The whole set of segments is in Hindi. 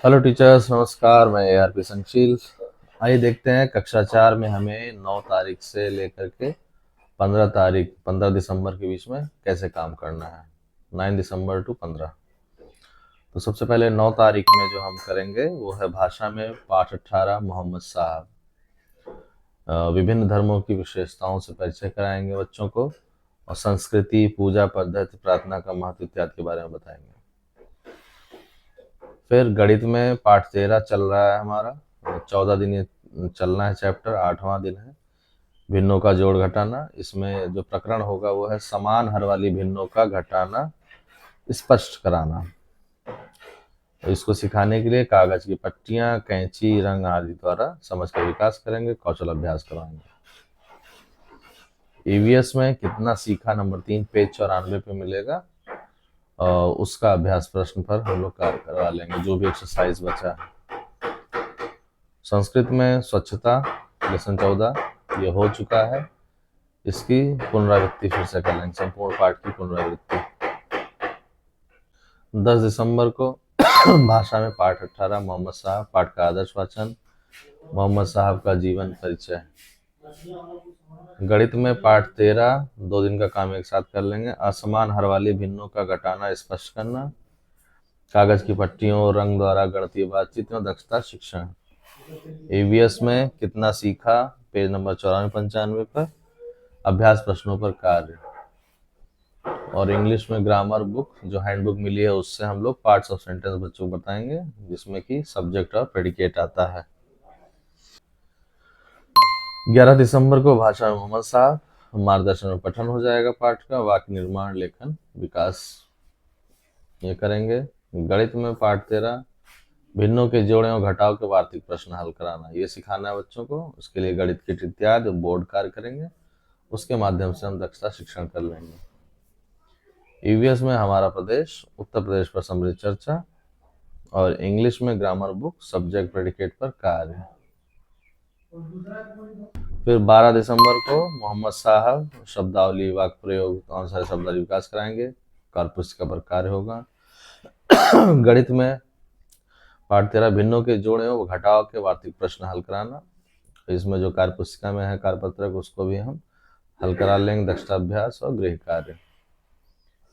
हेलो टीचर्स, नमस्कार। मैं ARP संशील। आइए देखते हैं कक्षा 4 में हमें 9 तारीख से लेकर के 15 दिसंबर के बीच में कैसे काम करना है। 9 दिसंबर टू 15। तो सबसे पहले 9 तारीख में जो हम करेंगे वो है भाषा में पाठ 18 मोहम्मद साहब। विभिन्न धर्मों की विशेषताओं से परिचय कराएंगे बच्चों को, और संस्कृति, पूजा पद्धति, प्रार्थना का महत्व इत्यादि के बारे में बताएंगे। फिर गणित में पाठ 13 चल रहा है हमारा। 14 दिन ये चलना है चैप्टर, 8वां दिन है भिन्नों का जोड़ घटाना। इसमें जो प्रकरण होगा वो है समान हर वाली भिन्नों का घटाना स्पष्ट कराना। तो इसको सिखाने के लिए कागज की पट्टियां, कैंची, रंग आदि द्वारा समझ का विकास करेंगे, कौशल अभ्यास करवाएंगे। EVS में कितना सीखा नंबर 3 पेज 94 पे मिलेगा, और उसका अभ्यास प्रश्न पर हम लोग कार्य करवा लेंगे जो भी एक्सरसाइज बचा है। संस्कृत में स्वच्छता लेसन 14 ये हो चुका है, इसकी पुनरावृत्ति फिर से कर लेंगे, संपूर्ण पाठ की पुनरावृत्ति। 10 दिसंबर को भाषा में पाठ 18 मोहम्मद साहब, पाठ का आदर्श वाचन, मोहम्मद साहब का जीवन परिचय। गणित में पाठ 13 2 दिन का काम एक साथ कर लेंगे। असमान हर वाली भिन्नों का घटाना स्पष्ट करना, कागज की पट्टियों और रंग द्वारा गणितीय बातचीत में दक्षता शिक्षण। EVS में कितना सीखा पेज नंबर 94-95 पर अभ्यास प्रश्नों पर कार्य। और इंग्लिश में ग्रामर बुक जो हैंडबुक मिली है उससे हम लोग पार्ट्स ऑफ सेंटेंस बच्चों को बताएंगे, जिसमें कि सब्जेक्ट और प्रेडिकेट आता है। 11 दिसंबर को भाषा में मोहम्मद साहब, मार्गदर्शन और पठन हो जाएगा पाठ का, वाक्य निर्माण, लेखन, विकास ये करेंगे। गणित में पाठ 13 भिन्नों के जोड़े और घटाव के वार्तिक प्रश्न हल कराना, ये सिखाना है बच्चों को। उसके लिए गणित किट इत्यादि बोर्ड कार्य करेंगे, उसके माध्यम से हम दक्षता शिक्षण कर लेंगे। EVS में हमारा प्रदेश, उत्तर प्रदेश पर समृद्ध चर्चा, और इंग्लिश में ग्रामर बुक, सब्जेक्ट प्रेडिकेट पर कार्य। फिर 12 दिसंबर को मोहम्मद साहब शब्दावली, वाक्य प्रयोग, कौन सारे शब्दावली विकास कराएंगे, कार्यपुस्तिका पर कार्य होगा। गणित में पाठ 13 भिन्नों के जोड़े व घटाव के वार्तिक प्रश्न हल कराना। इसमें जो कार्यपुस्तिका में है कार्यपत्रक उसको भी हम हल करा लेंगे, दक्षता अभ्यास और गृह कार्य।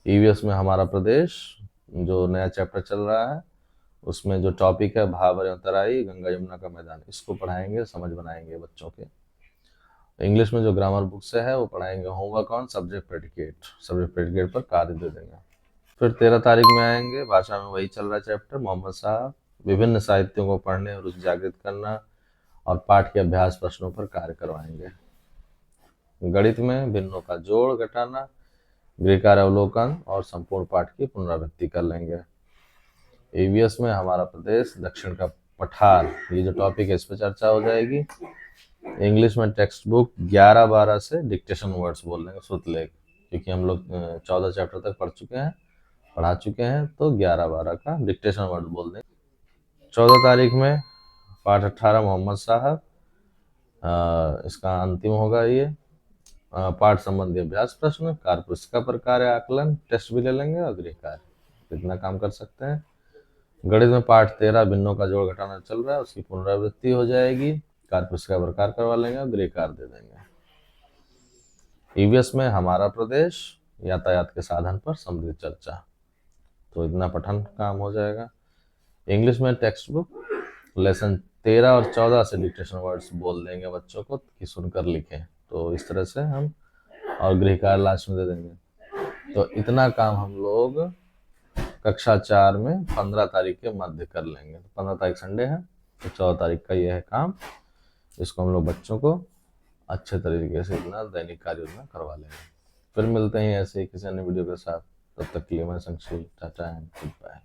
EVS में हमारा प्रदेश जो नया चैप्टर चल रहा है उसमें जो टॉपिक है भाबर एवं तराई, गंगा यमुना का मैदान, इसको पढ़ाएंगे, समझ बनाएंगे बच्चों के। इंग्लिश में जो ग्रामर बुक से है वो पढ़ाएंगे होमवर्क ऑन सब्जेक्ट प्रेडिकेट पर कार्य दे देंगे। फिर 13 तारीख में आएंगे, भाषा में वही चल रहा है चैप्टर मोहम्मद साहब, विभिन्न साहित्यों को पढ़ने और रुचि जागृत करना, और पाठ के अभ्यास प्रश्नों पर कार्य करवाएंगे। गणित में भिन्नों का जोड़ घटाना, गृह कार्य अवलोकन और संपूर्ण पाठ की पुनरावृत्ति कर लेंगे। EVS में हमारा प्रदेश, दक्षिण का पठार, ये जो टॉपिक है इस पर चर्चा हो जाएगी। इंग्लिश में टेक्स्ट बुक 11-12 से डिक्टेशन वर्ड्स बोल लेंगे, श्रुतलेख, क्योंकि हम लोग 14 चैप्टर तक पढ़ा चुके हैं, तो 11-12 का डिक्टेशन वर्ड बोल देंगे। 14 तारीख में पाठ 18 मोहम्मद साहब, इसका अंतिम होगा ये। पाठ संबंधी अभ्यास प्रश्न, कार्यपुस्तिका पर कार्य, आकलन, टेस्ट भी ले लेंगे और गृह कार्य, इतना काम कर सकते हैं। गणित में पाठ 13 भिन्नों का जोड़ घटाना चल रहा है, उसकी पुनरावृत्ति हो जाएगी, कार्यपुस्तिका पर कार्य करवा लेंगे और गृह कार्य दे देंगे। EVS में हमारा प्रदेश, यातायात के साधन पर समृद्ध चर्चा, तो इतना पठन काम हो जाएगा। इंग्लिश में टेक्स्ट बुक लेसन 13 और 14 से डिक्टेशन वर्ड्स बोल देंगे बच्चों को कि सुनकर लिखें, तो इस तरह से हम, और गृह कार्य लास्ट में दे देंगे। तो इतना काम हम लोग कक्षा 4 में 15 तारीख के मध्य कर लेंगे। 15 तारीख संडे है, तो 14 तारीख का यह है काम। इसको हम लोग बच्चों को अच्छे तरीके से इतना दैनिक कार्य योजना करवा लेंगे। फिर मिलते हैं ऐसे ही किसी अन्य वीडियो के साथ, तब तक के लिए मैं संक्षिप्त टाटा एंड गुड बाय।